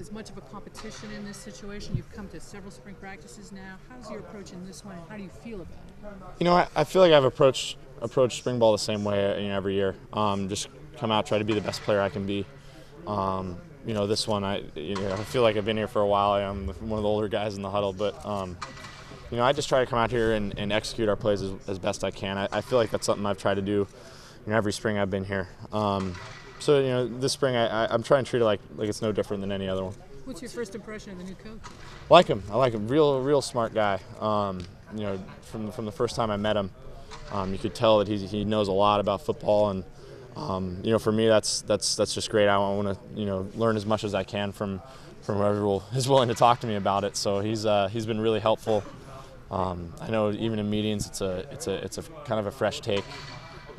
as much of a competition in this situation? You've come to several spring practices now. How's your approach in this one? How do you feel about it? You know, I feel like I've approached spring ball the same way, every year. Just come out, try to be the best player I can be. This one, I feel like I've been here for a while. I'm one of the older guys in the huddle, but I just try to come out here and execute our plays as best I can. I feel like that's something I've tried to do, every spring I've been here. This spring I'm trying to treat it like it's no different than any other one. What's your first impression of the new coach? I like him. Real smart guy. From the first time I met him, you could tell that he knows a lot about football, and for me that's just great. I want to learn as much as I can from whoever is willing to talk to me about it. So he's been really helpful. I know even in meetings it's a kind of a fresh take.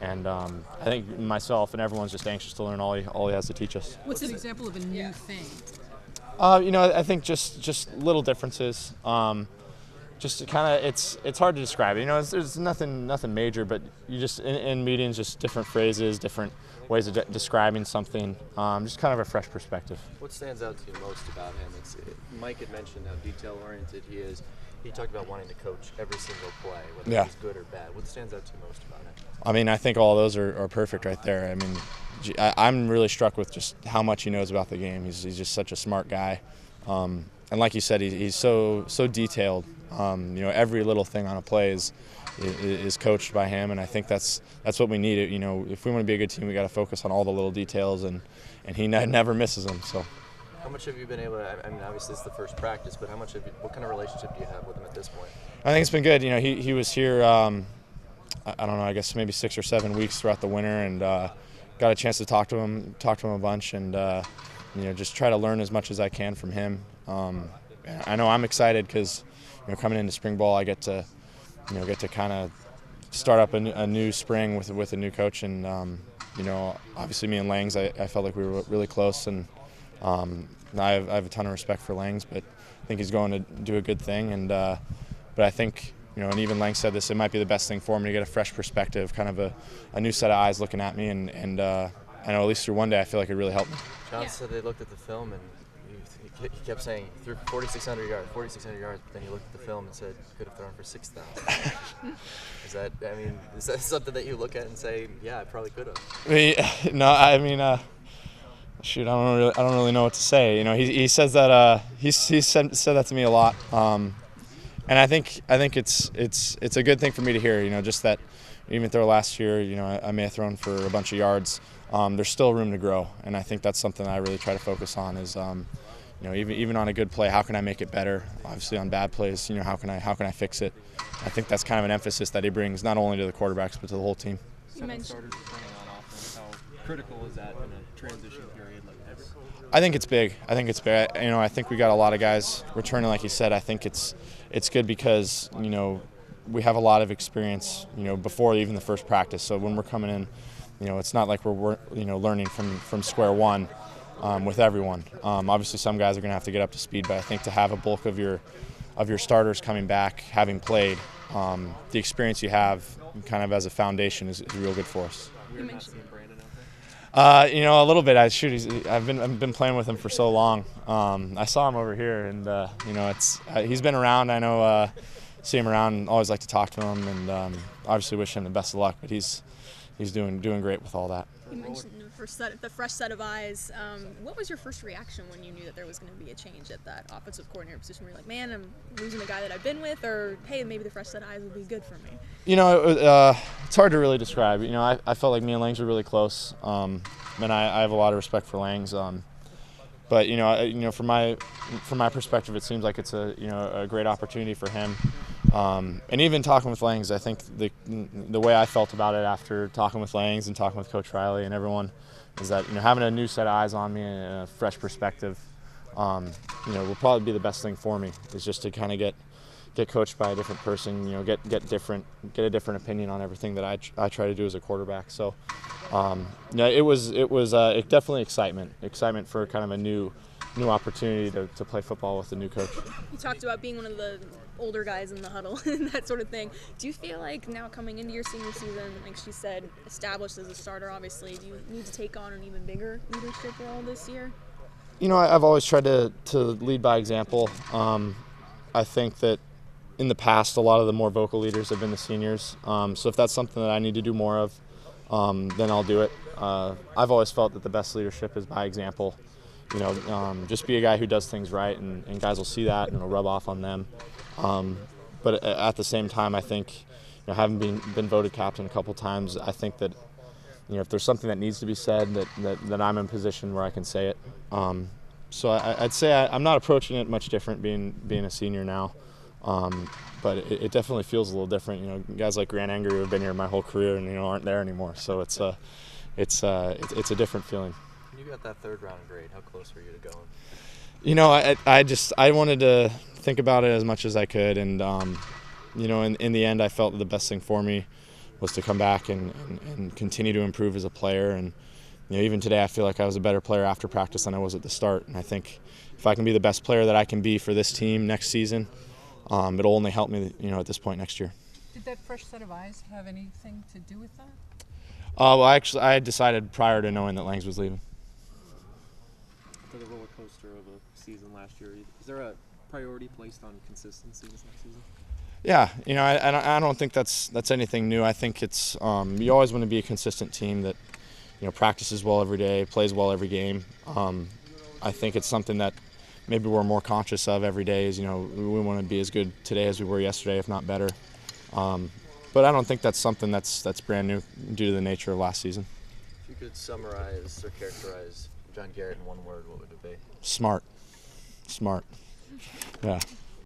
And I think myself and everyone's just anxious to learn all he has to teach us. What's an example of a new thing? I think just little differences. Just kind of it's hard to describe. There's nothing major, but you just in meetings, just different phrases, different ways of describing something. Just kind of a fresh perspective. What stands out to you most about him? Mike had mentioned how detail-oriented he is. He talked about wanting to coach every single play, whether it's good or bad. What stands out to you most about him? I think all those are perfect right there. I'm really struck with just how much he knows about the game. He's just such a smart guy. And like you said, he's so detailed. Every little thing on a play is coached by him, and I think that's what we need. If we want to be a good team, we got to focus on all the little details, and he never misses them. So. How much have you been able to, obviously it's the first practice, but what kind of relationship do you have with him at this point? I think it's been good. He was here, I don't know, I guess maybe 6 or 7 weeks throughout the winter, and got a chance to talk to him a bunch, and just try to learn as much as I can from him. I know I'm excited because coming into spring ball, I get to kind of start up a new spring with a new coach, and obviously me and Langs, I felt like we were really close, and I have a ton of respect for Langs, but I think he's going to do a good thing, but I think and even Lang said this, it might be the best thing for me to get a fresh perspective, kind of a new set of eyes looking at me, and I know at least through one day I feel like it really helped me. John said they looked at the film and he kept saying he threw 4,600 yards, but then he looked at the film and said could have thrown for 6,000. Is that something that you look at and say, yeah, I probably could have? No, shoot, I don't really know what to say. He says that he said that to me a lot, and I think it's a good thing for me to hear. Just that even though last year, I may have thrown for a bunch of yards, there's still room to grow, and I think that's something I really try to focus on. Is even on a good play, how can I make it better? Obviously, on bad plays, how can I fix it? I think that's kind of an emphasis that he brings not only to the quarterbacks but to the whole team. You mentioned starters on offense. How critical is that in a transition period like this? I think it's big. I think we got a lot of guys returning, like you said. I think it's good because we have a lot of experience before even the first practice. So when we're coming in, it's not like we're learning from square one with everyone. Obviously, some guys are going to have to get up to speed, but I think to have a bulk of your starters coming back, having played, the experience you have kind of as a foundation is real good for us. Weird not seeing Brandon out there? A little bit. I've been playing with him for so long. I saw him over here, and he's been around. I know, see him around. Always like to talk to him, and obviously wish him the best of luck. But he's doing great with all that. You mentioned the fresh set of eyes. What was your first reaction when you knew that there was going to be a change at that offensive coordinator position? Were you like, man, I'm losing the guy that I've been with, or hey, maybe the fresh set of eyes will be good for me? It's hard to really describe. I felt like me and Langs were really close, and I have a lot of respect for Langs. But from my perspective, it seems like it's a great opportunity for him. And even talking with Langs, I think the way I felt about it after talking with Langs and talking with Coach Riley and everyone is that having a new set of eyes on me and a fresh perspective, will probably be the best thing for me. Is just to kind of get coached by a different person, get a different opinion on everything that I try to do as a quarterback. So, it was definitely excitement for kind of a new opportunity to play football with a new coach. You talked about being one of the older guys in the huddle and that sort of thing. Do you feel like now coming into your senior season, like she said, established as a starter, obviously, do you need to take on an even bigger leadership role this year? You know, I've always tried to lead by example. I think that in the past, a lot of the more vocal leaders have been the seniors. So if that's something that I need to do more of, then I'll do it. I've always felt that the best leadership is by example. You know, just be a guy who does things right, and guys will see that and it'll rub off on them. But at the same time, I think, you know, having been voted captain a couple times, I think that, you know, if there's something that needs to be said, that I'm in a position where I can say it. So I'd say I'm not approaching it much different being a senior now. But it definitely feels a little different. You know, guys like Grant Anger who have been here my whole career and, you know, aren't there anymore. So it's a different feeling. When you got that third round grade, how close were you to going? You know, I wanted to think about it as much as I could, and you know, in the end, I felt that the best thing for me was to come back and continue to improve as a player. And you know, even today, I feel like I was a better player after practice than I was at the start. And I think if I can be the best player that I can be for this team next season, it'll only help me, you know, at this point next year. Did that fresh set of eyes have anything to do with that? Well, I had decided prior to knowing that Langs was leaving. After the roller coaster of a season last year, is there a priority placed on consistency this next season? Yeah, you know, I don't think that's anything new. I think it's you always want to be a consistent team that, you know, practices well every day, plays well every game. I think it's something that maybe we're more conscious of every day. Is, you know, we want to be as good today as we were yesterday, if not better. But I don't think that's something that's brand new due to the nature of last season. If you could summarize or characterize John Garrett in one word, what would it be? Smart. Yeah.